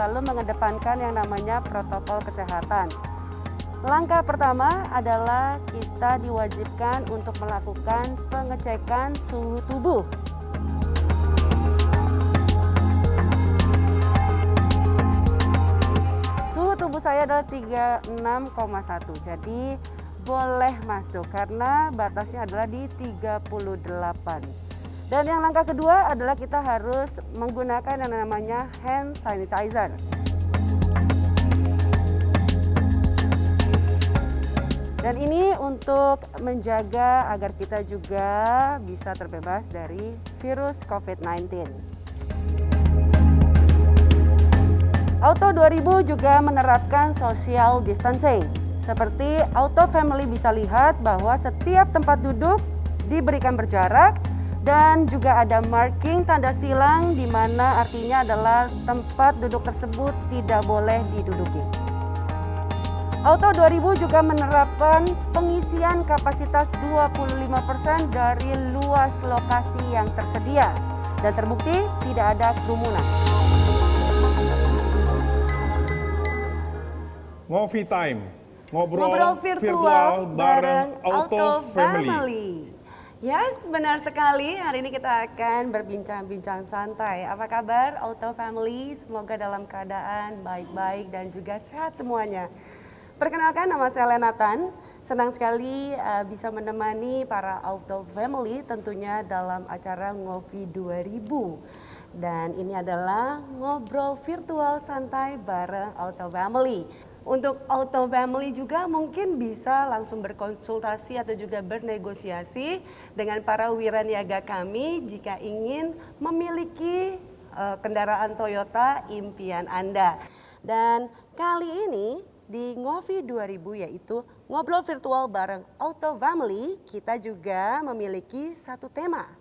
selalu mengedepankan yang namanya protokol kesehatan. Langkah pertama adalah kita diwajibkan untuk melakukan pengecekan suhu tubuh. Suhu tubuh saya adalah 36,1, jadi boleh masuk karena batasnya adalah di 38. Dan yang langkah kedua adalah kita harus menggunakan yang namanya hand sanitizer. Dan ini untuk menjaga agar kita juga bisa terbebas dari virus COVID-19. Auto 2000 juga menerapkan social distancing. Seperti Auto Family bisa lihat bahwa setiap tempat duduk diberikan berjarak dan juga ada marking tanda silang di mana artinya adalah tempat duduk tersebut tidak boleh diduduki. Auto 2000 juga menerapkan pengisian kapasitas 25% dari luas lokasi yang tersedia dan terbukti tidak ada kerumunan. Ngopi Time, ngobrol virtual bareng Auto Family. Yes, benar sekali. Hari ini kita akan berbincang-bincang santai. Apa kabar Auto Family? Semoga dalam keadaan baik-baik dan juga sehat semuanya. Perkenalkan, nama saya Lenatan. Senang sekali bisa menemani para Auto Family tentunya dalam acara Ngopi 2000. Dan ini adalah ngobrol virtual santai bareng Auto Family. Untuk Auto Family juga mungkin bisa langsung berkonsultasi atau juga bernegosiasi dengan para wiraniaga kami jika ingin memiliki kendaraan Toyota impian Anda. Dan kali ini di Ngopi 2000 yaitu ngobrol virtual bareng Auto Family, kita juga memiliki satu tema.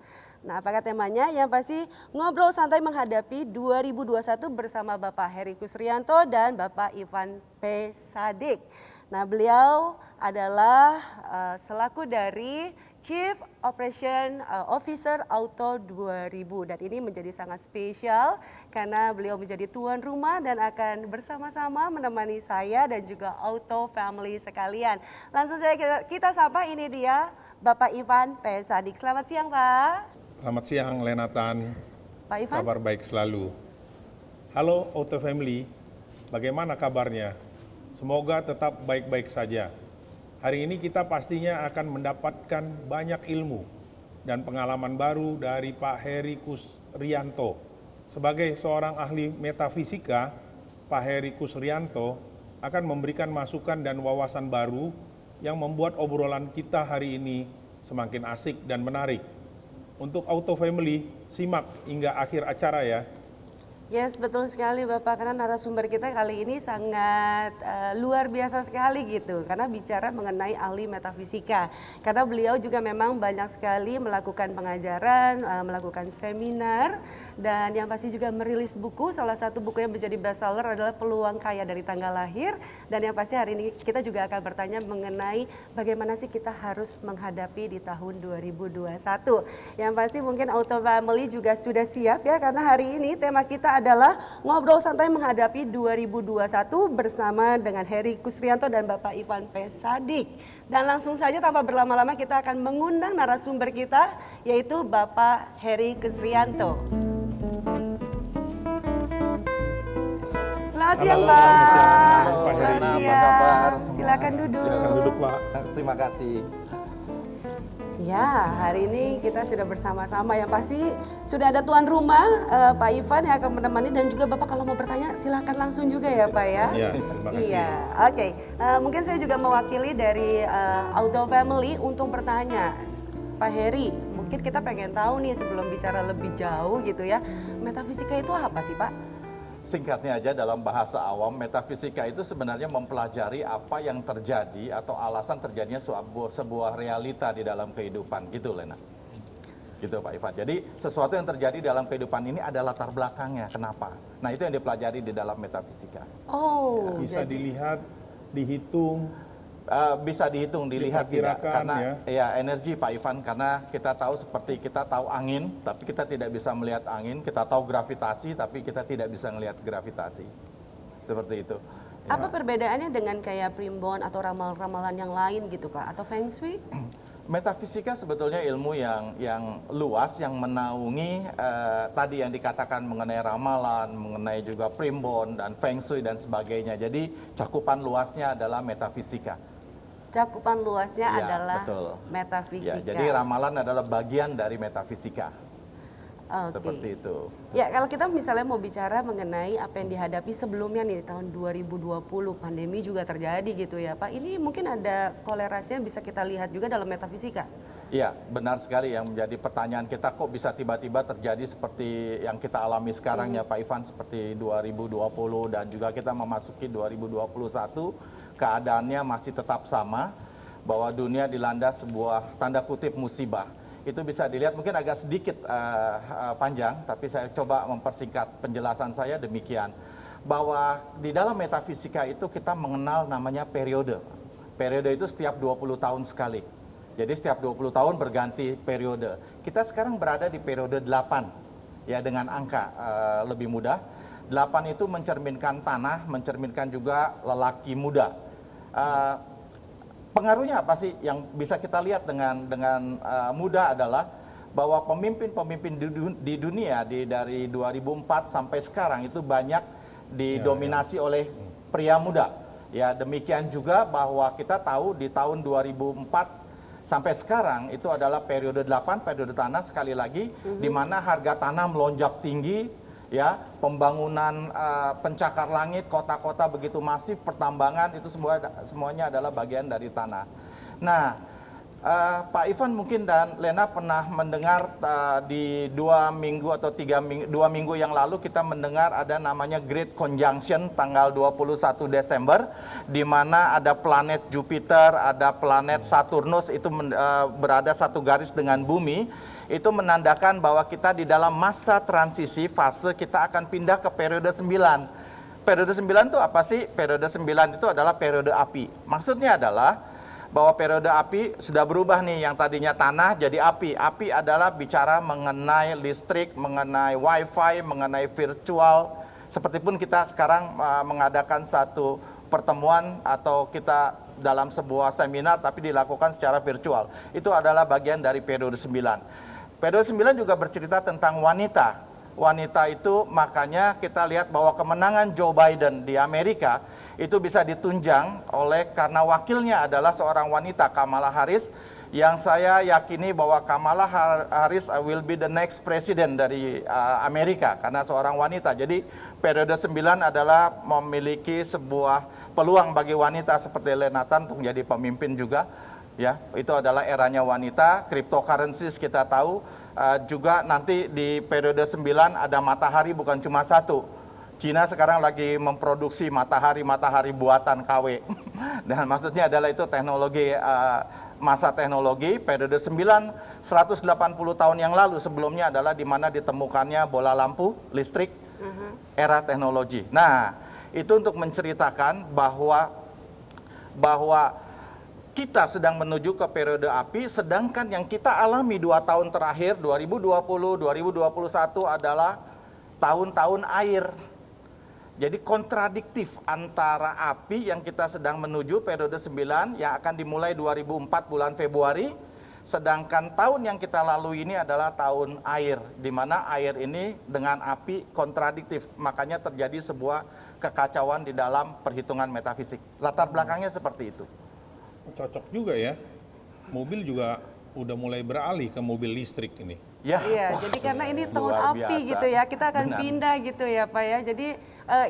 Nah, apakah temanya? Yang pasti ngobrol santai menghadapi 2021 bersama Bapak Heri Kusrianto dan Bapak Ivan P. Sadik. Nah, beliau adalah selaku dari Chief Operation Officer Auto 2000 dan ini menjadi sangat spesial karena beliau menjadi tuan rumah dan akan bersama-sama menemani saya dan juga Auto Family sekalian. Langsung saja kita sapa, ini dia Bapak Ivan P. Sadik. Selamat siang, Pak. Selamat siang Lenatan, Pak Ivan. kabar baik selalu. Halo Auto Family, bagaimana kabarnya? Semoga tetap baik-baik saja. Hari ini kita pastinya akan mendapatkan banyak ilmu dan pengalaman baru dari Pak Heri Kusrianto. Sebagai seorang ahli metafisika, Pak Heri Kusrianto akan memberikan masukan dan wawasan baru yang membuat obrolan kita hari ini semakin asik dan menarik. Untuk Auto Family, simak hingga akhir acara ya. Yes, betul sekali Bapak, karena narasumber kita kali ini sangat luar biasa sekali gitu, karena bicara mengenai ahli metafisika. Karena beliau juga memang banyak sekali melakukan pengajaran, melakukan seminar, dan yang pasti juga merilis buku. Salah satu buku yang menjadi bestseller adalah Peluang Kaya dari Tanggal Lahir. Dan yang pasti hari ini kita juga akan bertanya mengenai bagaimana sih kita harus menghadapi di tahun 2021. Yang pasti mungkin Auto Family juga sudah siap ya, karena hari ini tema kita adalah ngobrol santai menghadapi 2021 bersama dengan Heri Kusrianto dan Bapak Ivan P. Sadik. Dan langsung saja tanpa berlama-lama kita akan mengundang narasumber kita, yaitu Bapak Heri Kusrianto. Selamat siang, Pak. Halo, Pak Heri. Selamat Apa siang. kabar? Silakan duduk. Silakan duduk Pak. Terima kasih. Ya, hari ini kita sudah bersama-sama. Yang pasti sudah ada tuan rumah, Pak Ivan yang akan menemani, dan juga Bapak kalau mau bertanya silakan langsung juga ya Pak ya. Iya, terima kasih. Iya, oke. Mungkin saya juga mewakili dari Auto Family untuk bertanya. Pak Heri, mungkin kita pengen tahu nih sebelum bicara lebih jauh gitu ya, metafisika itu apa sih Pak? Singkatnya aja dalam bahasa awam, metafisika itu sebenarnya mempelajari apa yang terjadi atau alasan terjadinya sebuah realita di dalam kehidupan, gitu Lena. Gitu Pak Ivan. Jadi sesuatu yang terjadi dalam kehidupan ini ada latar belakangnya, kenapa? Nah itu yang dipelajari di dalam metafisika. Oh, Bisa dilihat, dihitung, Bisa dihitung, dilihat tidak, diperkirakan karena ya energi Pak Ivan, karena kita tahu seperti kita tahu angin, tapi kita tidak bisa melihat angin, kita tahu gravitasi, tapi kita tidak bisa melihat gravitasi. seperti itu. Apa perbedaannya dengan kayak primbon atau ramalan yang lain gitu Pak? Atau feng shui? Metafisika sebetulnya ilmu yang luas yang menaungi tadi yang dikatakan mengenai ramalan, mengenai juga primbon dan feng shui dan sebagainya. Jadi cakupan luasnya adalah metafisika. Cakupan luasnya Ya, adalah betul. metafisika. Ya, jadi ramalan adalah bagian dari metafisika. Oke. Seperti itu. Ya, kalau kita misalnya mau bicara mengenai apa yang dihadapi sebelumnya nih tahun 2020, pandemi juga terjadi gitu ya Pak. Ini mungkin ada kolerasi yang bisa kita lihat juga dalam metafisika. Iya, benar sekali yang menjadi pertanyaan kita, kok bisa tiba-tiba terjadi seperti yang kita alami sekarang ya Pak Ivan, seperti 2020 dan juga kita memasuki 2021, keadaannya masih tetap sama, bahwa dunia dilanda sebuah tanda kutip musibah. Itu bisa dilihat mungkin agak sedikit panjang, tapi saya coba mempersingkat penjelasan saya demikian. Bahwa di dalam metafisika itu kita mengenal namanya periode. Periode itu setiap 20 tahun sekali. Jadi setiap 20 tahun berganti periode. Kita sekarang berada di periode 8, ya dengan angka lebih mudah. 8 itu mencerminkan tanah, mencerminkan juga lelaki muda. Pengaruhnya apa sih yang bisa kita lihat dengan mudah adalah bahwa pemimpin-pemimpin di dunia dari 2004 sampai sekarang itu banyak didominasi oleh pria muda. Ya, demikian juga bahwa kita tahu di tahun 2004 sampai sekarang itu adalah periode 8, periode tanah sekali lagi, di mana harga tanah melonjak tinggi. Ya, pembangunan pencakar langit, kota-kota begitu masif, pertambangan itu semuanya adalah bagian dari tanah. Nah, Pak Ivan mungkin dan Lena pernah mendengar di 2 minggu atau 2 minggu yang lalu kita mendengar ada namanya Great Conjunction tanggal 21 Desember, di mana ada planet Jupiter, ada planet Saturnus itu berada satu garis dengan bumi. Itu menandakan bahwa kita di dalam masa transisi fase kita akan pindah ke periode 9. Periode 9 itu apa sih? Periode 9 itu adalah periode api. Maksudnya adalah bahwa periode api sudah berubah nih, yang tadinya tanah jadi api. Api adalah bicara mengenai listrik, mengenai wifi, mengenai virtual. Sepertipun kita sekarang mengadakan satu pertemuan atau kita dalam sebuah seminar tapi dilakukan secara virtual. Itu adalah bagian dari periode 9. Periode 9 juga bercerita tentang wanita. Wanita itu makanya kita lihat bahwa kemenangan Joe Biden di Amerika itu bisa ditunjang karena wakilnya adalah seorang wanita, Kamala Harris, yang saya yakini bahwa Kamala Harris will be the next president dari Amerika karena seorang wanita. Jadi periode 9 adalah memiliki sebuah peluang bagi wanita seperti Lena Tan untuk menjadi pemimpin juga. Ya, itu adalah eranya wanita. Cryptocurrencies kita tahu juga nanti di periode 9 ada matahari bukan cuma satu. Cina sekarang lagi memproduksi matahari buatan KW. Dan maksudnya adalah itu teknologi, masa teknologi. Periode 9 180 tahun yang lalu sebelumnya adalah di mana ditemukannya bola lampu listrik, era teknologi. Nah, itu untuk menceritakan bahwa kita sedang menuju ke periode api, sedangkan yang kita alami 2 tahun terakhir, 2020, 2021 adalah tahun-tahun air. Jadi kontradiktif antara api yang kita sedang menuju periode 9 yang akan dimulai 2004 bulan Februari, sedangkan tahun yang kita lalui ini adalah tahun air, di mana air ini dengan api kontradiktif. Makanya terjadi sebuah kekacauan di dalam perhitungan metafisik. Latar belakangnya seperti itu. Cocok juga ya, mobil juga udah mulai beralih ke mobil listrik ini. Ya, Iya, jadi karena ini tahun luar api biasa. gitu ya, kita akan Benar. pindah gitu ya Pak ya. Jadi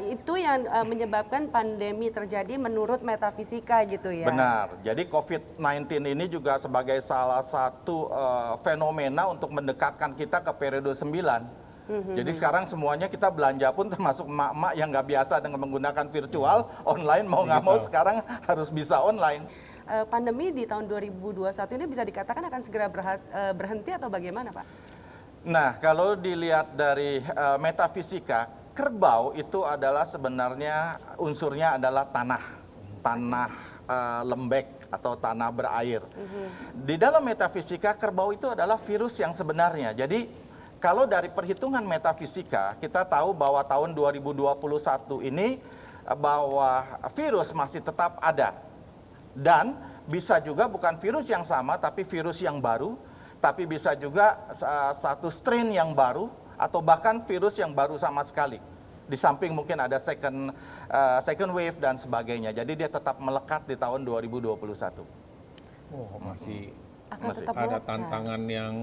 itu yang menyebabkan pandemi terjadi menurut metafisika gitu ya. Benar, jadi COVID-19 ini juga sebagai salah satu fenomena untuk mendekatkan kita ke periode 9. Jadi sekarang semuanya kita belanja pun termasuk emak-emak yang nggak biasa dengan menggunakan virtual, online mau nggak mau sekarang harus bisa online. Pandemi di tahun 2021 ini bisa dikatakan akan segera berhenti atau bagaimana Pak? Nah, kalau dilihat dari metafisika, kerbau itu adalah sebenarnya unsurnya adalah tanah lembek atau tanah berair. Di dalam metafisika, kerbau itu adalah virus yang sebenarnya. Jadi kalau dari perhitungan metafisika, kita tahu bahwa tahun 2021 ini bahwa virus masih tetap ada. Dan bisa juga bukan virus yang sama, tapi virus yang baru, tapi bisa juga satu strain yang baru, atau bahkan virus yang baru sama sekali. Di samping mungkin ada second wave dan sebagainya. Jadi dia tetap melekat di tahun 2021. Oh, masih Akan tetap ada melekat. tantangan yang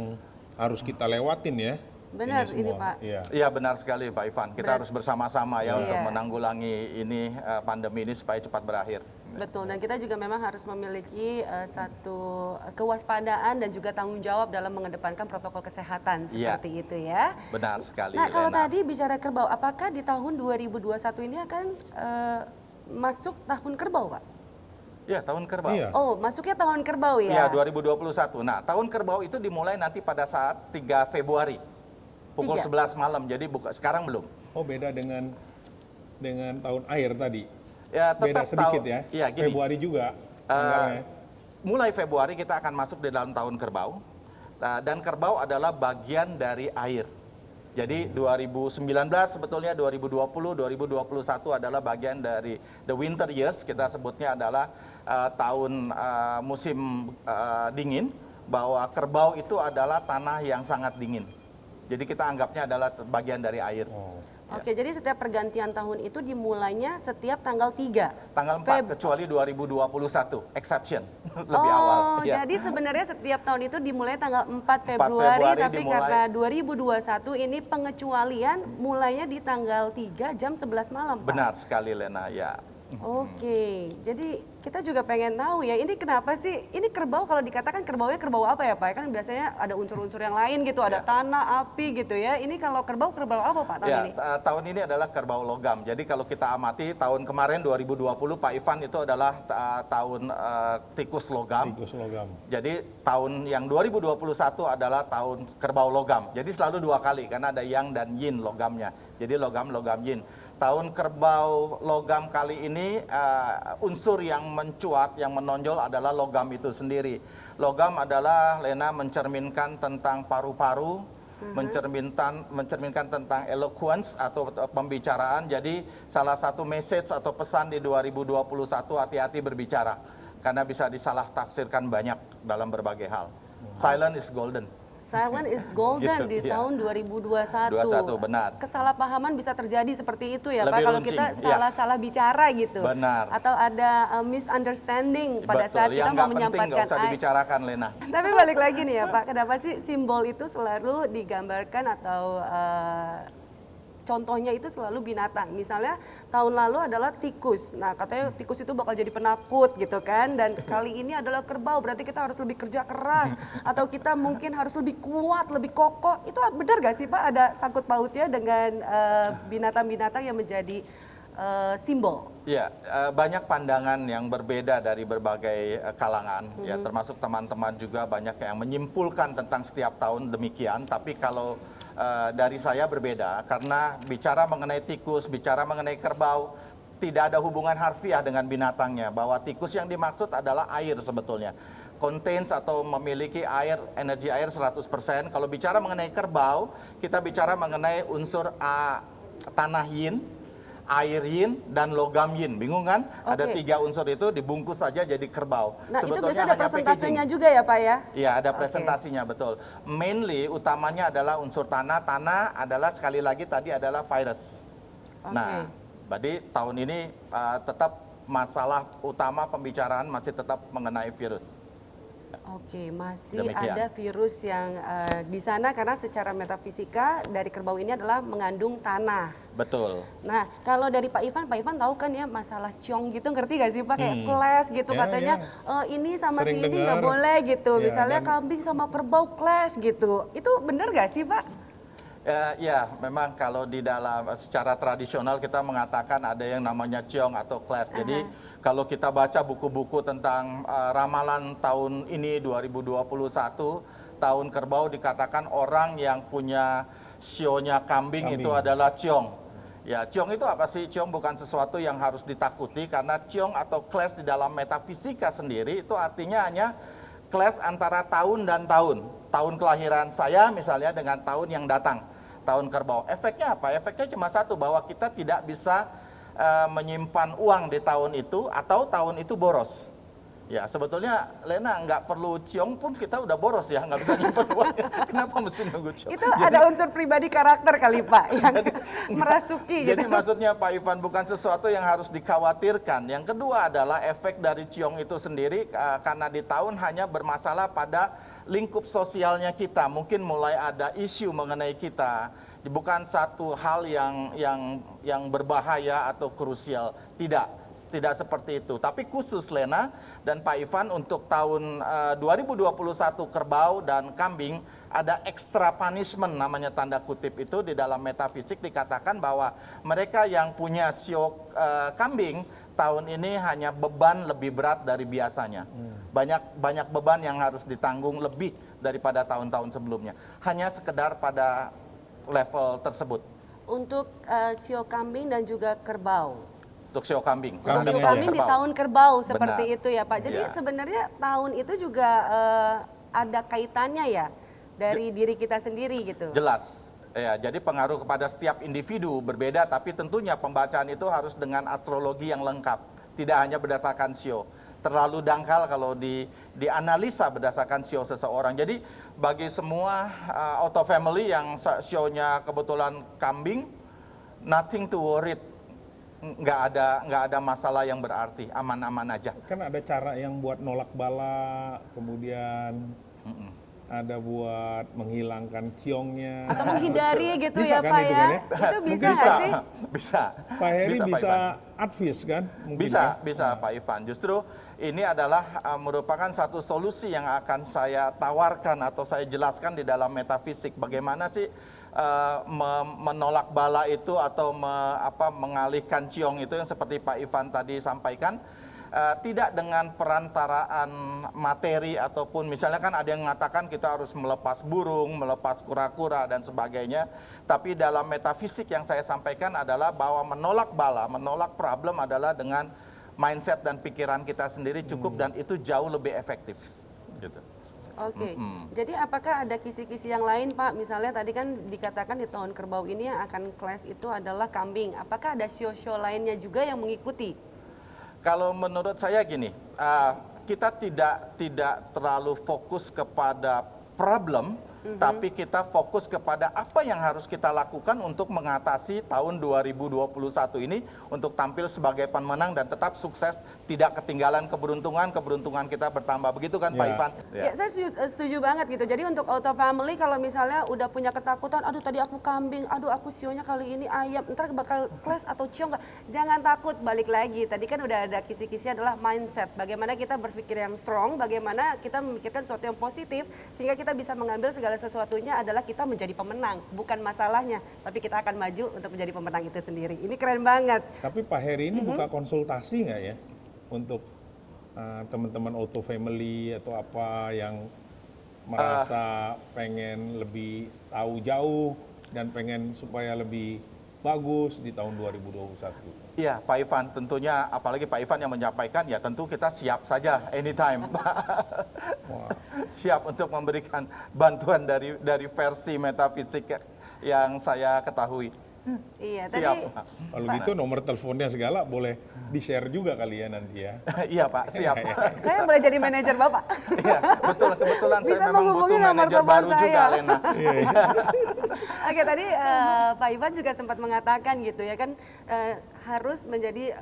harus kita lewatin ya. Benar semua. ini, Pak. Iya. Iya benar sekali Pak Ivan. Kita harus bersama-sama ya Iya. untuk menanggulangi ini pandemi ini supaya cepat berakhir. Betul, dan kita juga memang harus memiliki satu kewaspadaan dan juga tanggung jawab dalam mengedepankan protokol kesehatan Iya. seperti itu ya. Benar sekali. Nah, kalau Lena. tadi bicara kerbau, apakah di tahun 2021 ini akan masuk tahun kerbau, Pak? Ya tahun kerbau. Iya. Oh, masuknya tahun kerbau ya? Ya 2021. Nah tahun kerbau itu dimulai nanti pada saat 3 Februari pukul 3. 11 malam. Jadi sekarang belum. Oh, beda dengan tahun air tadi. Ya Beda tetap sedikit ya. Iya gini. Februari juga. tanggalnya. Mulai Februari kita akan masuk di dalam tahun kerbau. Dan kerbau adalah bagian dari air. Jadi 2019 sebetulnya 2020, 2021 adalah bagian dari the winter years. Kita sebutnya adalah tahun musim dingin. Bahwa kerbau itu adalah tanah yang sangat dingin. Jadi kita anggapnya adalah bagian dari air. Oh. Oke, jadi setiap pergantian tahun itu dimulainya setiap tanggal 3. Tanggal 4 kecuali 2021, exception. Lebih oh, awal. Ya. jadi sebenarnya setiap tahun itu dimulai tanggal 4 Februari Februari, tapi dimulai. karena 2021 ini pengecualian mulainya di tanggal 3 jam 11 malam, Pak. Benar sekali Lena, ya. Oke, jadi kita juga pengen tahu ya, ini kenapa sih, ini kerbau kalau dikatakan kerbaunya kerbau apa ya Pak? Kan biasanya ada unsur-unsur yang lain gitu, ada Ya. tanah, api gitu ya. Ini kalau kerbau apa Pak tahun Ya, ini? tahun ini adalah kerbau logam. Jadi kalau kita amati tahun kemarin 2020 Pak Ivan itu adalah tahun tikus logam. Tikus logam. Jadi tahun yang 2021 adalah tahun kerbau logam. Jadi selalu 2 kali karena ada yang dan yin logamnya. Jadi logam yin. Tahun kerbau logam kali ini unsur yang mencuat, yang menonjol adalah logam itu sendiri. Logam adalah Lena mencerminkan tentang paru-paru, mencerminkan tentang eloquence atau pembicaraan. Jadi salah satu message atau pesan di 2021 hati-hati berbicara karena bisa disalah tafsirkan banyak dalam berbagai hal. Silent is golden. Silent is golden Gitu, di ya. tahun 2021. 21, benar. Kesalahpahaman bisa terjadi seperti itu ya Pak, Lebih kalau runcing, kita ya. salah bicara gitu. Benar. Atau ada misunderstanding pada saat kita yang mau nggak penting nggak menyampaikan. usah dibicarakan Lena. Tapi balik lagi nih ya Pak, kenapa sih simbol itu selalu digambarkan atau contohnya itu selalu binatang. Misalnya tahun lalu adalah tikus. Nah katanya tikus itu bakal jadi penakut gitu kan. Dan kali ini adalah kerbau, berarti kita harus lebih kerja keras. Atau kita mungkin harus lebih kuat, lebih kokoh. Itu benar gak sih Pak ada sangkut pautnya dengan binatang-binatang yang menjadi simbol? Ya, banyak pandangan yang berbeda dari berbagai kalangan, ya termasuk teman-teman juga banyak yang menyimpulkan tentang setiap tahun demikian. Tapi kalau dari saya berbeda, karena bicara mengenai tikus, bicara mengenai kerbau, tidak ada hubungan harfiah dengan binatangnya. Bahwa tikus yang dimaksud adalah air sebetulnya. Contains atau memiliki air, energi air 100%. Kalau bicara mengenai kerbau, kita bicara mengenai unsur tanah yin, air yin, dan logam yin. Bingung kan? Ada 3 unsur itu dibungkus saja jadi kerbau. Nah itu biasanya ada hanya persentasenya packaging. juga ya Pak ya? Iya, ada presentasinya, betul. Mainly utamanya adalah unsur tanah. Tanah adalah sekali lagi tadi adalah virus. Nah, berarti tahun ini tetap masalah utama pembicaraan masih tetap mengenai virus. Oke, masih Demikian. ada virus yang di sana karena secara metafisika dari kerbau ini adalah mengandung tanah. Betul. Nah, kalau dari Pak Ivan tahu kan ya masalah ciong gitu, ngerti gak sih Pak? Kayak clash gitu Ya, katanya ini sama Sering si ini nggak dengar. boleh gitu. Ya, Misalnya dan- kambing sama kerbau clash gitu. Itu bener gak sih Pak? Ya, memang kalau di dalam secara tradisional kita mengatakan ada yang namanya ciong atau clash. Jadi kalau kita baca buku-buku tentang ramalan tahun ini 2021, tahun kerbau dikatakan orang yang punya sionya kambing itu adalah ciong. Ya, ciong itu apa sih? Ciong bukan sesuatu yang harus ditakuti karena ciong atau clash di dalam metafisika sendiri itu artinya hanya clash antara tahun dan tahun. Tahun kelahiran saya misalnya dengan tahun yang datang, tahun kerbau. Efeknya apa? Efeknya cuma satu, bahwa kita tidak bisa menyimpan uang di tahun itu atau tahun itu boros. Ya, sebetulnya Lena nggak perlu ciong pun kita udah boros ya, nggak bisa nyimpan uang. Kenapa mesti nunggu ciong? Itu ada unsur pribadi karakter kali Pak yang merasuki Jadi gitu. maksudnya Pak Ivan bukan sesuatu yang harus dikhawatirkan. Yang kedua adalah efek dari ciong itu sendiri karena di tahun hanya bermasalah pada lingkup sosialnya kita. Mungkin mulai ada isu mengenai kita. Bukan satu hal yang berbahaya atau krusial. Tidak seperti itu. Tapi khusus Lena dan Pak Ivan untuk tahun 2021 kerbau dan kambing ada extra punishment namanya tanda kutip itu di dalam metafisik dikatakan bahwa mereka yang punya sio kambing tahun ini hanya beban lebih berat dari biasanya. Banyak beban yang harus ditanggung lebih daripada tahun-tahun sebelumnya. Hanya sekedar pada level tersebut. Untuk sio kambing dan juga kerbau. Untuk sio kambing. Untuk Kambing sio aja. kambing di tahun kerbau seperti Benar. itu ya Pak. Jadi Ya. sebenarnya tahun itu juga ada kaitannya ya dari diri kita sendiri gitu. Jelas. Ya, jadi pengaruh kepada setiap individu berbeda, tapi tentunya pembacaan itu harus dengan astrologi yang lengkap. Tidak hanya berdasarkan sio. Terlalu dangkal kalau dianalisa berdasarkan sio seseorang. Jadi bagi semua auto family yang sionya kebetulan kambing, nothing to worry. Nggak ada masalah yang berarti, aman-aman aja. Kan ada cara yang buat nolak bala, kemudian ada buat menghilangkan ciongnya. Atau menghindari gitu Bisa ya kan Pak itu ya. kan ya? Itu bisa Bisa, nggak sih? bisa. Pak Heri Pak bisa Ivan. advice kan? Mungkin Bisa, kan? bisa Pak Ivan. Justru ini adalah merupakan satu solusi yang akan saya tawarkan atau saya jelaskan di dalam metafisik. Bagaimana sih menolak bala itu atau mengalihkan ciong itu yang seperti Pak Ivan tadi sampaikan. Tidak dengan perantaraan materi ataupun misalnya kan ada yang mengatakan kita harus melepas burung, melepas kura-kura dan sebagainya. Tapi dalam metafisik yang saya sampaikan adalah bahwa menolak bala, menolak problem adalah dengan mindset dan pikiran kita sendiri cukup dan itu jauh lebih efektif. Gitu. Oke, jadi apakah ada kisi-kisi yang lain Pak? Misalnya tadi kan dikatakan di tahun kerbau ini yang akan clash itu adalah kambing. Apakah ada sio-sio lainnya juga yang mengikuti? Kalau menurut saya gini, kita tidak terlalu fokus kepada problem, tapi kita fokus kepada apa yang harus kita lakukan untuk mengatasi tahun 2021 ini untuk tampil sebagai pemenang dan tetap sukses, tidak ketinggalan keberuntungan kita bertambah. Begitu kan Pak Ya. Ivan? Ya, saya setuju banget gitu. Jadi untuk auto family kalau misalnya udah punya ketakutan, aduh tadi aku kambing, aduh aku sionya kali ini ayam, ntar bakal clash atau ciong nggak? Jangan takut, balik lagi. Tadi kan udah ada kisi-kisi adalah mindset. Bagaimana kita berpikir yang strong, bagaimana kita memikirkan sesuatu yang positif, sehingga kita bisa mengambil segala sesuatunya adalah kita menjadi pemenang, bukan masalahnya, tapi kita akan maju untuk menjadi pemenang itu sendiri. Ini keren banget. Tapi Pak Heri ini buka konsultasi nggak ya untuk teman-teman auto family atau apa yang merasa pengen lebih tahu jauh dan pengen supaya lebih bagus di tahun 2021? Iya, Pak Ivan, tentunya apalagi Pak Ivan yang menyampaikan, ya tentu kita siap saja anytime. Wah. Siap untuk memberikan bantuan dari versi metafisik yang saya ketahui. Iya, Siap. tadi Kalau gitu nomor teleponnya segala boleh di-share juga kali ya nanti ya. Iya Pak, siap. saya boleh jadi manajer Bapak. Iya, betul, kebetulan Bisa saya memang menghubungi butuh nomor manajer telepon baru saya. juga, Lena. Oke, tadi Pak Ivan juga sempat mengatakan gitu ya kan harus menjadi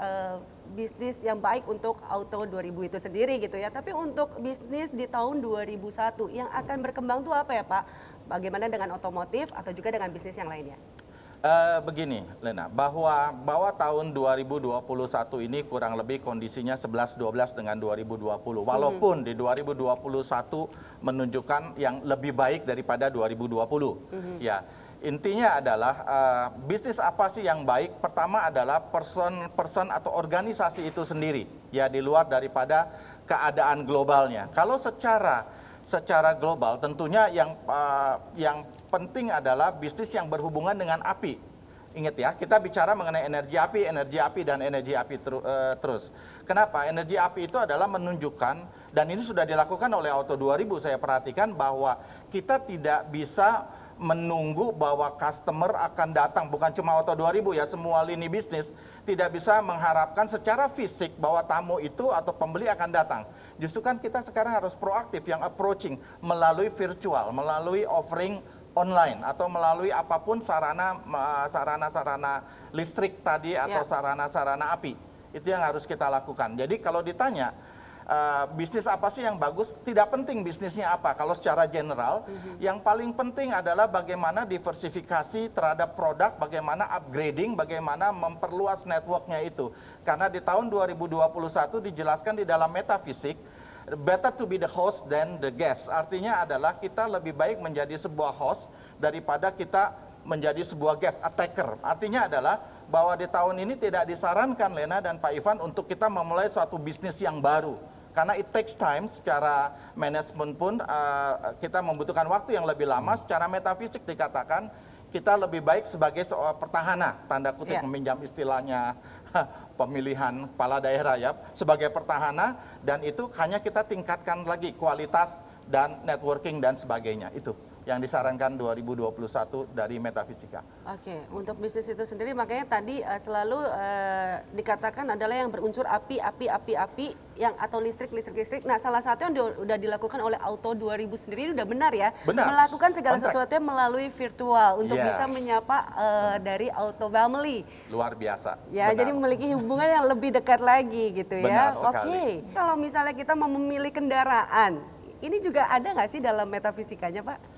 bisnis yang baik untuk auto 2000 itu sendiri gitu ya. Tapi untuk bisnis di tahun 2001 yang akan berkembang tuh apa ya Pak? Bagaimana dengan otomotif atau juga dengan bisnis yang lainnya? Begini, Lena, bahwa tahun 2021 ini kurang lebih kondisinya 11-12 dengan 2020. Walaupun di 2021 menunjukkan yang lebih baik daripada 2020. Ya, intinya adalah bisnis apa sih yang baik? Pertama adalah person atau organisasi itu sendiri, ya di luar daripada keadaan globalnya. Kalau secara global tentunya yang penting adalah bisnis yang berhubungan dengan api. Ingat ya, kita bicara mengenai energi api dan energi api terus. Kenapa? Energi api itu adalah menunjukkan, dan ini sudah dilakukan oleh Auto 2000, saya perhatikan bahwa kita tidak bisa menunggu bahwa customer akan datang, bukan cuma Auto 2000 ya, semua lini bisnis tidak bisa mengharapkan secara fisik bahwa tamu itu atau pembeli akan datang. Justru kan kita sekarang harus proaktif yang approaching melalui virtual, melalui offering online atau melalui apapun sarana-sarana listrik tadi atau sarana-sarana api. Itu yang harus kita lakukan. Jadi kalau ditanya bisnis apa sih yang bagus? Tidak penting bisnisnya apa. Kalau secara general, yang paling penting adalah bagaimana diversifikasi terhadap produk, bagaimana upgrading, bagaimana memperluas networknya itu. Karena di tahun 2021 dijelaskan di dalam metafisik, better to be the host than the guest. Artinya adalah kita lebih baik menjadi sebuah host daripada kita menjadi sebuah guest attacker. Artinya adalah bahwa di tahun ini tidak disarankan Lena dan Pak Ivan untuk kita memulai suatu bisnis yang baru. Karena it takes time, secara manajemen pun kita membutuhkan waktu yang lebih lama. Secara metafisik dikatakan kita lebih baik sebagai seorang pertahanan, tanda kutip meminjam istilahnya pemilihan kepala daerah ya, sebagai pertahanan, dan itu hanya kita tingkatkan lagi kualitas dan networking dan sebagainya. Itu yang disarankan 2021 dari metafisika. Oke, untuk bisnis itu sendiri makanya tadi selalu dikatakan adalah yang berunsur api yang atau listrik. Nah, salah satu yang udah dilakukan oleh Auto 2000 sendiri udah benar ya. Benar. Melakukan segala sesuatunya melalui virtual untuk bisa menyapa dari Auto Family. Luar biasa. Ya, benar. jadi memiliki hubungan yang lebih dekat lagi gitu ya. Benar sekali. Oke. Kalau misalnya kita mau memilih kendaraan, ini juga ada nggak sih dalam metafisikanya, Pak?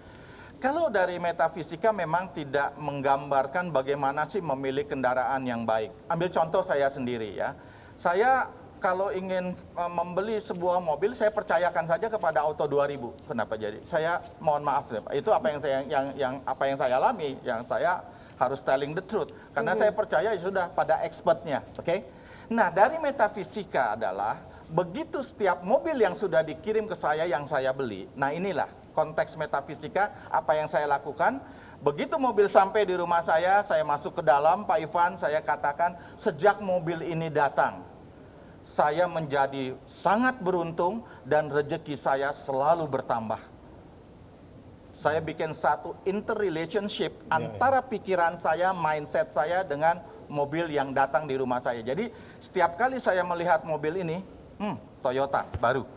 Kalau dari metafisika memang tidak menggambarkan bagaimana sih memilih kendaraan yang baik. Ambil contoh saya sendiri ya. Saya kalau ingin membeli sebuah mobil, saya percayakan saja kepada Auto 2000. Kenapa jadi? Saya mohon maaf ya, Pak. Itu apa yang saya alami, yang saya harus telling the truth. Karena saya percaya ya sudah pada expertnya, oke? Nah, dari metafisika adalah begitu setiap mobil yang sudah dikirim ke saya yang saya beli. Nah, inilah konteks metafisika apa yang saya lakukan. Begitu mobil sampai di rumah saya masuk ke dalam, Pak Ivan, saya katakan sejak mobil ini datang, saya menjadi sangat beruntung dan rezeki saya selalu bertambah. Saya bikin satu interrelationship antara pikiran saya, mindset saya dengan mobil yang datang di rumah saya. Jadi setiap kali saya melihat mobil ini, Toyota baru,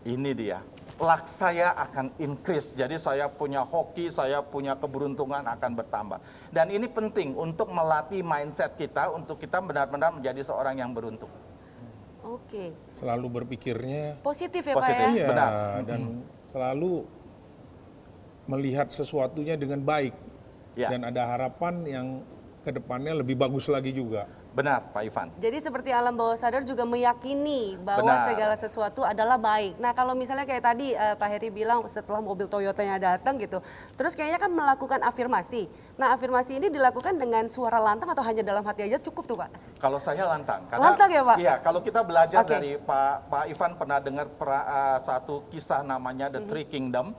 ini dia. Luck saya akan increase, jadi saya punya hoki, saya punya keberuntungan akan bertambah. Dan ini penting untuk melatih mindset kita, untuk kita benar-benar menjadi seorang yang beruntung. Oke. Selalu berpikirnya Positif ya Positif. Pak ya? iya, Benar. dan selalu melihat sesuatunya dengan baik. Ya. Dan ada harapan yang kedepannya lebih bagus lagi juga. Benar, Pak Ivan. Jadi seperti alam bawah sadar juga meyakini bahwa Benar. segala sesuatu adalah baik. Nah kalau misalnya kayak tadi Pak Heri bilang setelah mobil Toyotanya datang gitu, terus kayaknya kan melakukan afirmasi. Nah afirmasi ini dilakukan dengan suara lantang atau hanya dalam hati aja cukup tuh Pak? Kalau saya lantang. Lantang ya, Pak? Iya, kalau kita belajar Oke. dari Pak Ivan pernah dengar satu kisah namanya The Three Kingdom,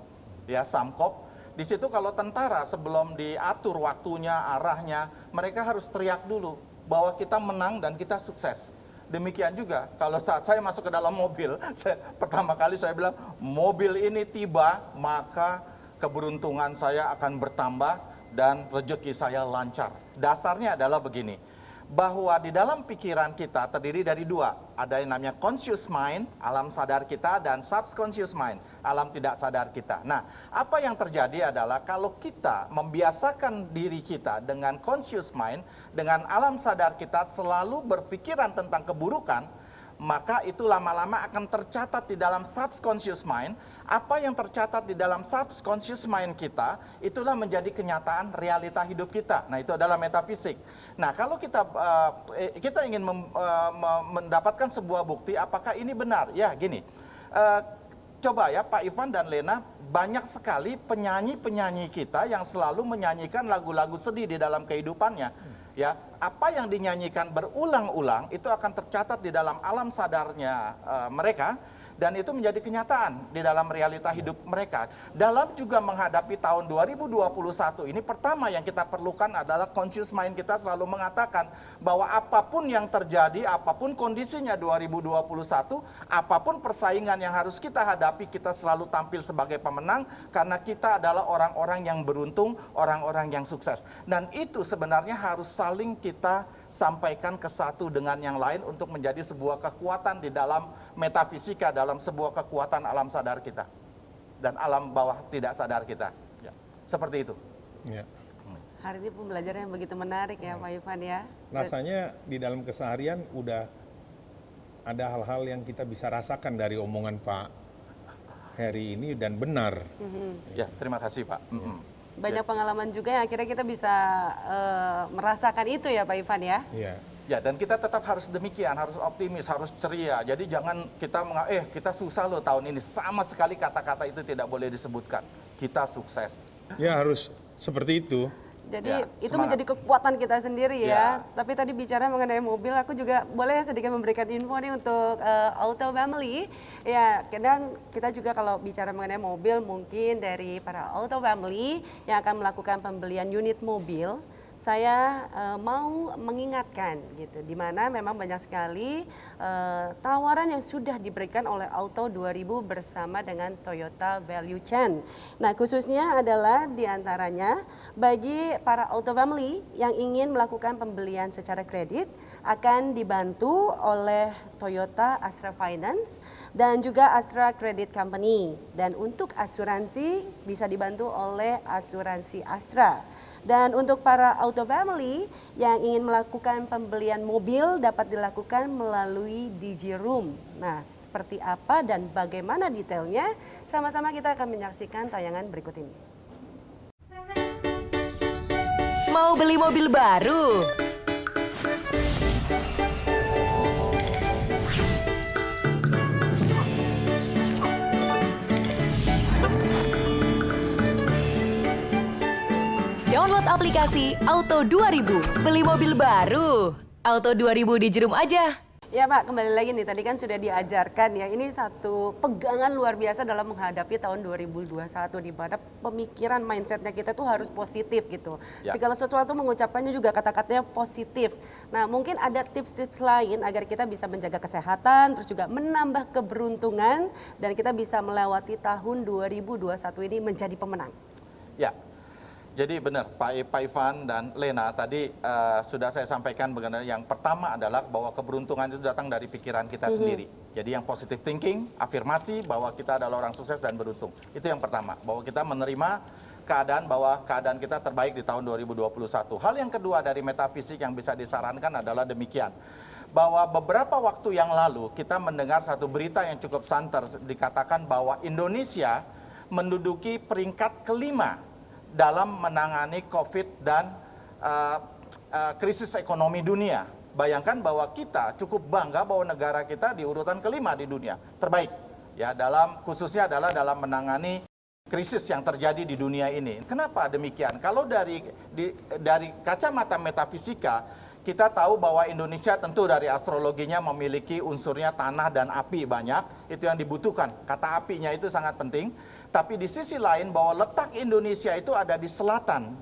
ya Samkok. Di situ kalau tentara sebelum diatur waktunya, arahnya, mereka harus teriak dulu bahwa kita menang dan kita sukses. Demikian juga kalau saat saya masuk ke dalam mobil, pertama kali saya bilang mobil ini tiba, maka keberuntungan saya akan bertambah dan rezeki saya lancar. Dasarnya adalah begini, bahwa di dalam pikiran kita terdiri dari dua. Ada yang namanya conscious mind, alam sadar kita, dan subconscious mind, alam tidak sadar kita. Nah, apa yang terjadi adalah kalau kita membiasakan diri kita dengan conscious mind, dengan alam sadar kita selalu berpikiran tentang keburukan, maka itu lama-lama akan tercatat di dalam subconscious mind. Apa yang tercatat di dalam subconscious mind kita, itulah menjadi kenyataan realita hidup kita. Nah, itu adalah metafisik. Nah, kalau kita ingin mendapatkan sebuah bukti, apakah ini benar? Ya, gini. Coba ya Pak Ivan dan Lena, banyak sekali penyanyi-penyanyi kita yang selalu menyanyikan lagu-lagu sedih di dalam kehidupannya. Ya, apa yang dinyanyikan berulang-ulang itu akan tercatat di dalam alam sadarnya mereka, Dan itu menjadi kenyataan di dalam realita hidup mereka. Dalam juga menghadapi tahun 2021 ini, pertama yang kita perlukan adalah conscious mind kita selalu mengatakan bahwa apapun yang terjadi, apapun kondisinya 2021, apapun persaingan yang harus kita hadapi, kita selalu tampil sebagai pemenang karena kita adalah orang-orang yang beruntung, orang-orang yang sukses. Dan itu sebenarnya harus saling kita sampaikan ke satu dengan yang lain untuk menjadi sebuah kekuatan di dalam metafisika, dalam sebuah kekuatan alam sadar kita dan alam bawah tidak sadar kita. Ya, seperti itu. Ya. Hari ini pembelajaran yang begitu menarik ya Pak Ivan ya. Rasanya di dalam keseharian udah ada hal-hal yang kita bisa rasakan dari omongan Pak Heri ini dan benar. Ya, terima kasih Pak. Banyak pengalaman juga yang akhirnya kita bisa merasakan itu ya Pak Ivan ya. Iya. Ya, dan kita tetap harus demikian, harus optimis, harus ceria. Jadi jangan kita kita susah loh tahun ini. Sama sekali kata-kata itu tidak boleh disebutkan. Kita sukses. Ya harus seperti itu. Jadi Ya, itu semangat. menjadi kekuatan kita sendiri ya. Ya. Tapi tadi bicara mengenai mobil, aku juga boleh sedikit memberikan info nih untuk Auto Family. Ya, kadang kita juga kalau bicara mengenai mobil, mungkin dari para Auto Family yang akan melakukan pembelian unit mobil, saya mau mengingatkan gitu, di mana memang banyak sekali tawaran yang sudah diberikan oleh Auto 2000 bersama dengan Toyota Value Chain. Nah, khususnya adalah diantaranya bagi para Auto Family yang ingin melakukan pembelian secara kredit akan dibantu oleh Toyota Astra Finance dan juga Astra Credit Company. Dan untuk asuransi bisa dibantu oleh asuransi Astra. Dan untuk para Auto Family yang ingin melakukan pembelian mobil dapat dilakukan melalui DigiRoom. Nah, seperti apa dan bagaimana detailnya? Sama-sama kita akan menyaksikan tayangan berikut ini. Mau beli mobil baru? Download aplikasi Auto 2000, beli mobil baru. Auto 2000 di Jerum aja. Ya Pak, kembali lagi nih, tadi kan sudah diajarkan ya, ini satu pegangan luar biasa dalam menghadapi tahun 2021 di mana pemikiran mindsetnya kita tuh harus positif gitu. Ya. Segala sesuatu mengucapkannya juga kata-katanya positif. Nah mungkin ada tips-tips lain agar kita bisa menjaga kesehatan, terus juga menambah keberuntungan dan kita bisa melewati tahun 2021 ini menjadi pemenang. Ya, jadi benar Pak Ivan dan Lena tadi sudah saya sampaikan mengenai yang pertama adalah bahwa keberuntungan itu datang dari pikiran kita sendiri. Jadi yang positive thinking, afirmasi bahwa kita adalah orang sukses dan beruntung. Itu yang pertama, bahwa kita menerima keadaan bahwa keadaan kita terbaik di tahun 2021. Hal yang kedua dari metafisik yang bisa disarankan adalah demikian. Bahwa beberapa waktu yang lalu kita mendengar satu berita yang cukup santer, dikatakan bahwa Indonesia menduduki peringkat kelima dalam menangani COVID dan krisis ekonomi dunia. Bayangkan bahwa kita cukup bangga bahwa negara kita di urutan kelima di dunia, terbaik. Ya, khususnya adalah dalam menangani krisis yang terjadi di dunia ini. Kenapa demikian? Kalau dari kacamata metafisika, kita tahu bahwa Indonesia tentu dari astrologinya memiliki unsurnya tanah dan api banyak, itu yang dibutuhkan. Kata apinya itu sangat penting. Tapi di sisi lain bahwa letak Indonesia itu ada di selatan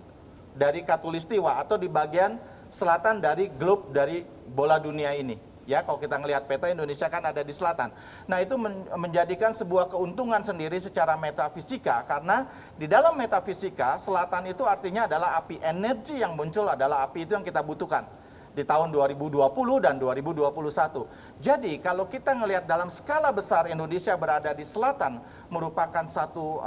dari Khatulistiwa atau di bagian selatan dari globe dari bola dunia ini. Ya, kalau kita ngelihat peta Indonesia kan ada di selatan. Nah, itu menjadikan sebuah keuntungan sendiri secara metafisika karena di dalam metafisika selatan itu artinya adalah api, energi yang muncul adalah api, itu yang kita butuhkan di tahun 2020 dan 2021. Jadi kalau kita ngelihat dalam skala besar Indonesia berada di selatan merupakan satu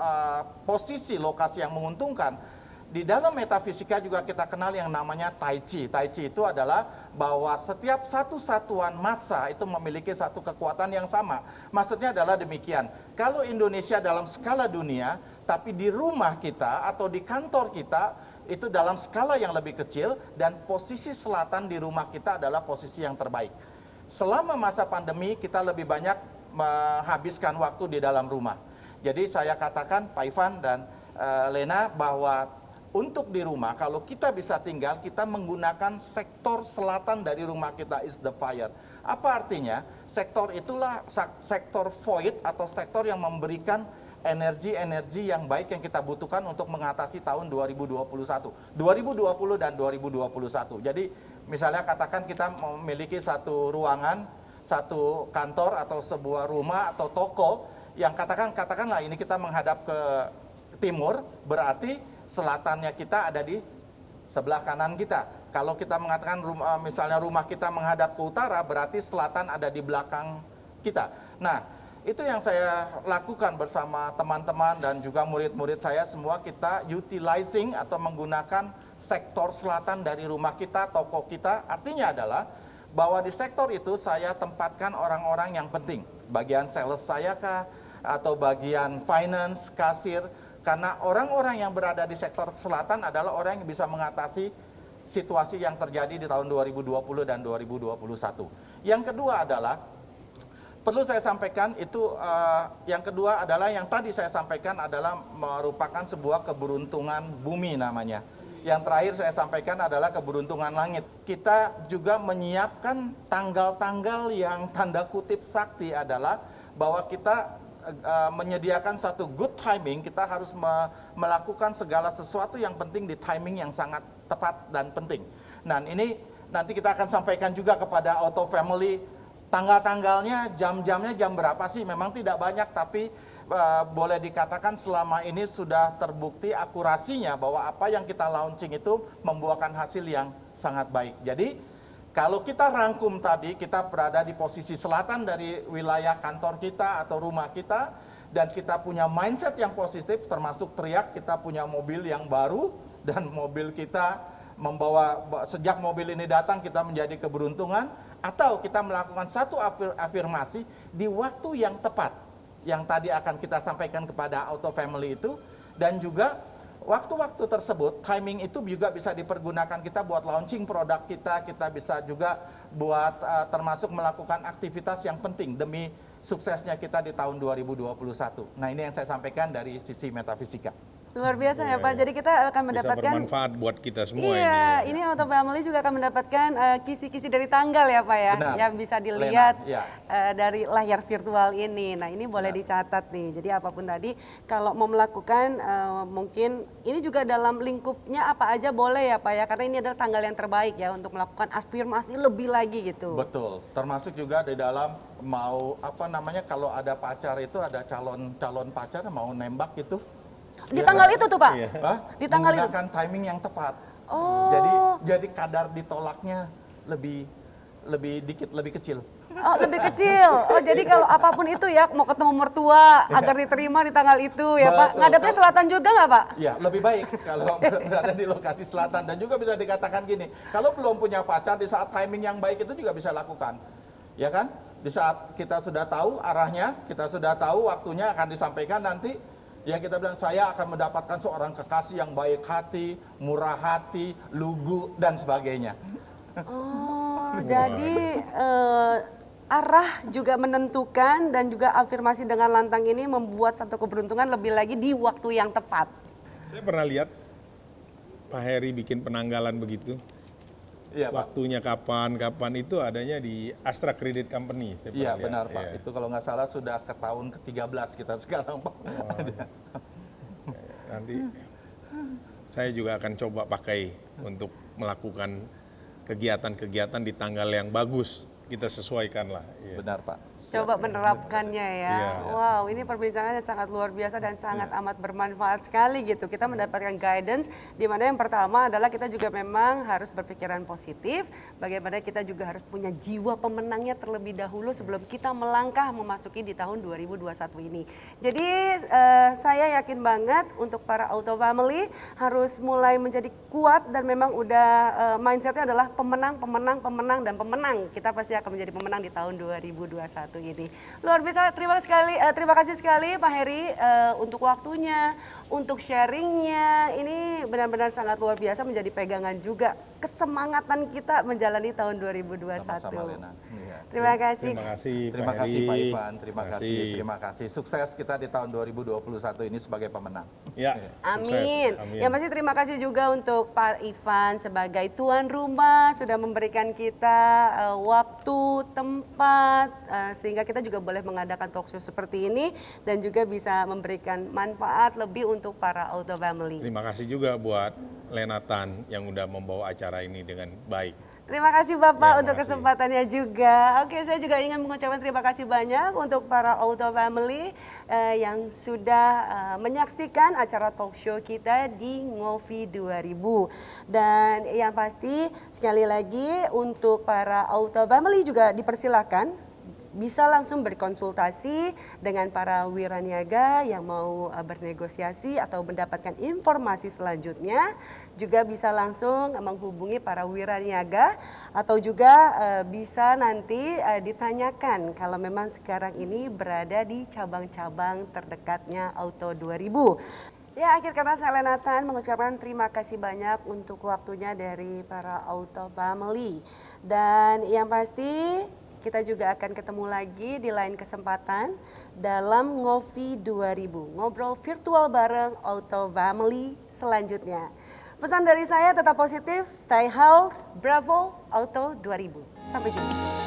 posisi lokasi yang menguntungkan. Di dalam metafisika juga kita kenal yang namanya Tai Chi. Tai Chi itu adalah bahwa setiap satu satuan massa itu memiliki satu kekuatan yang sama. Maksudnya adalah demikian. Kalau Indonesia dalam skala dunia, tapi di rumah kita atau di kantor kita itu dalam skala yang lebih kecil dan posisi selatan di rumah kita adalah posisi yang terbaik. Selama masa pandemi kita lebih banyak menghabiskan waktu di dalam rumah. Jadi saya katakan Pak Ivan dan Lena bahwa untuk di rumah, kalau kita bisa tinggal, kita menggunakan sektor selatan dari rumah kita is the fire. Apa artinya? Sektor itulah sektor void atau sektor yang memberikan energi-energi yang baik yang kita butuhkan untuk mengatasi tahun 2021. 2020 dan 2021. Jadi misalnya katakan kita memiliki satu ruangan, satu kantor atau sebuah rumah atau toko yang katakanlah ini kita menghadap ke timur, berarti selatannya kita ada di sebelah kanan kita. Kalau kita mengatakan misalnya rumah kita menghadap ke utara, berarti selatan ada di belakang kita. Nah, itu yang saya lakukan bersama teman-teman dan juga murid-murid saya semua, kita utilizing atau menggunakan sektor selatan dari rumah kita, toko kita. Artinya adalah bahwa di sektor itu saya tempatkan orang-orang yang penting. Bagian sales saya kah, atau bagian finance, kasir. Karena orang-orang yang berada di sektor selatan adalah orang yang bisa mengatasi situasi yang terjadi di tahun 2020 dan 2021. Yang kedua adalah, perlu saya sampaikan itu, yang kedua adalah yang tadi saya sampaikan adalah merupakan sebuah keberuntungan bumi namanya. Yang terakhir saya sampaikan adalah keberuntungan langit. Kita juga menyiapkan tanggal-tanggal yang tanda kutip sakti adalah bahwa kita menyediakan satu good timing, kita harus melakukan segala sesuatu yang penting di timing yang sangat tepat dan penting. Nah, ini nanti kita akan sampaikan juga kepada Auto Family, tanggal-tanggalnya, jam-jamnya jam berapa sih, memang tidak banyak, tapi boleh dikatakan selama ini sudah terbukti akurasinya bahwa apa yang kita launching itu membuahkan hasil yang sangat baik. Jadi kalau kita rangkum tadi, kita berada di posisi selatan dari wilayah kantor kita atau rumah kita, dan kita punya mindset yang positif, termasuk teriak, kita punya mobil yang baru, dan mobil kita membawa, sejak mobil ini datang kita menjadi keberuntungan, atau kita melakukan satu afirmasi di waktu yang tepat, yang tadi akan kita sampaikan kepada Auto Family itu, dan juga waktu-waktu tersebut, timing itu juga bisa dipergunakan kita buat launching produk kita, kita bisa juga buat termasuk melakukan aktivitas yang penting demi suksesnya kita di tahun 2021. Nah, ini yang saya sampaikan dari sisi metafisika. Luar biasa ya Pak, jadi kita akan Bisa mendapatkan bermanfaat buat kita semua iya, ini. ini Auto Family juga akan mendapatkan kisi-kisi dari tanggal ya Pak ya, Benar. yang bisa dilihat Lena, ya. Dari layar virtual ini. Nah, ini boleh dicatat nih. Jadi apapun tadi, kalau mau melakukan mungkin ini juga dalam lingkupnya apa aja boleh ya Pak ya, karena ini adalah tanggal yang terbaik ya untuk melakukan afirmasi lebih lagi gitu. Betul, termasuk juga di dalam mau apa namanya, kalau ada pacar itu ada calon pacar mau nembak itu. Di tanggal itu tuh Pak? Iya. Hah? Di tanggal itu? Menggunakan timing yang tepat. Oh. Jadi kadar ditolaknya lebih dikit, lebih kecil. Oh, lebih kecil. Oh, jadi kalau apapun itu ya, mau ketemu mertua agar diterima di tanggal itu ya Pak. Betul. Ngadepnya selatan juga nggak Pak? Ya, lebih baik kalau berada di lokasi selatan. Dan juga bisa dikatakan gini, kalau belum punya pacar, di saat timing yang baik itu juga bisa lakukan. Ya kan? Di saat kita sudah tahu arahnya, kita sudah tahu waktunya akan disampaikan nanti, ya kita bilang saya akan mendapatkan seorang kekasih yang baik hati, murah hati, lugu, dan sebagainya. Oh, jadi arah juga menentukan dan juga afirmasi dengan lantang ini membuat satu keberuntungan lebih lagi di waktu yang tepat. Saya pernah lihat Pak Heri bikin penanggalan begitu. Iya, Pak. Waktunya kapan itu adanya di Astra Credit Company. Saya pernah Iya, lihat. benar Pak. Iya. Itu kalau nggak salah sudah ke tahun ke-13 kita sekarang Pak. Nanti saya juga akan coba pakai untuk melakukan kegiatan-kegiatan di tanggal yang bagus. Kita sesuaikan lah. Iya. Benar Pak. Coba menerapkannya ya. Iya. Wow, ini perbincangan yang sangat luar biasa dan sangat amat bermanfaat sekali gitu. Kita mendapatkan guidance di mana yang pertama adalah kita juga memang harus berpikiran positif. Bagaimana kita juga harus punya jiwa pemenangnya terlebih dahulu sebelum kita melangkah memasuki di tahun 2021 ini. Jadi saya yakin banget untuk para Auto Family harus mulai menjadi kuat dan memang udah mindsetnya adalah pemenang dan pemenang. Kita pasti akan menjadi pemenang di tahun 2021 ini. Luar biasa, terima kasih sekali Pak Heri untuk waktunya, untuk sharingnya. Ini benar-benar sangat luar biasa, menjadi pegangan juga kesemangatan kita menjalani tahun 2021. Sama-sama Lena. Iya. Terima kasih. Terima kasih Terima Pak kasih Heri. Pak Ivan, terima kasih. Sukses kita di tahun 2021 ini sebagai pemenang. Ya, Amin. sukses. Amin. Ya pasti terima kasih juga untuk Pak Ivan sebagai tuan rumah sudah memberikan kita waktu, tempat sehingga kita juga boleh mengadakan talk show seperti ini dan juga bisa memberikan manfaat lebih untuk para Auto Family. Terima kasih juga buat Lenatan yang udah membawa acara ini dengan baik. Terima kasih Bapak Ya, untuk makasih. kesempatannya juga. Oke, saya juga ingin mengucapkan terima kasih banyak untuk para Auto Family yang sudah menyaksikan acara talk show kita di Ngopi 2000. Dan yang pasti sekali lagi untuk para Auto Family juga dipersilakan bisa langsung berkonsultasi dengan para wiraniaga yang mau bernegosiasi atau mendapatkan informasi selanjutnya. Juga bisa langsung menghubungi para wiraniaga atau juga bisa nanti ditanyakan kalau memang sekarang ini berada di cabang-cabang terdekatnya Auto 2000. Ya, akhir kata saya Lenatan mengucapkan terima kasih banyak untuk waktunya dari para Auto Family. Dan yang pasti kita juga akan ketemu lagi di lain kesempatan dalam Ngopi 2000. Ngobrol virtual bareng Auto Family selanjutnya. Pesan dari saya tetap positif, stay healthy, bravo Auto 2000. Sampai jumpa.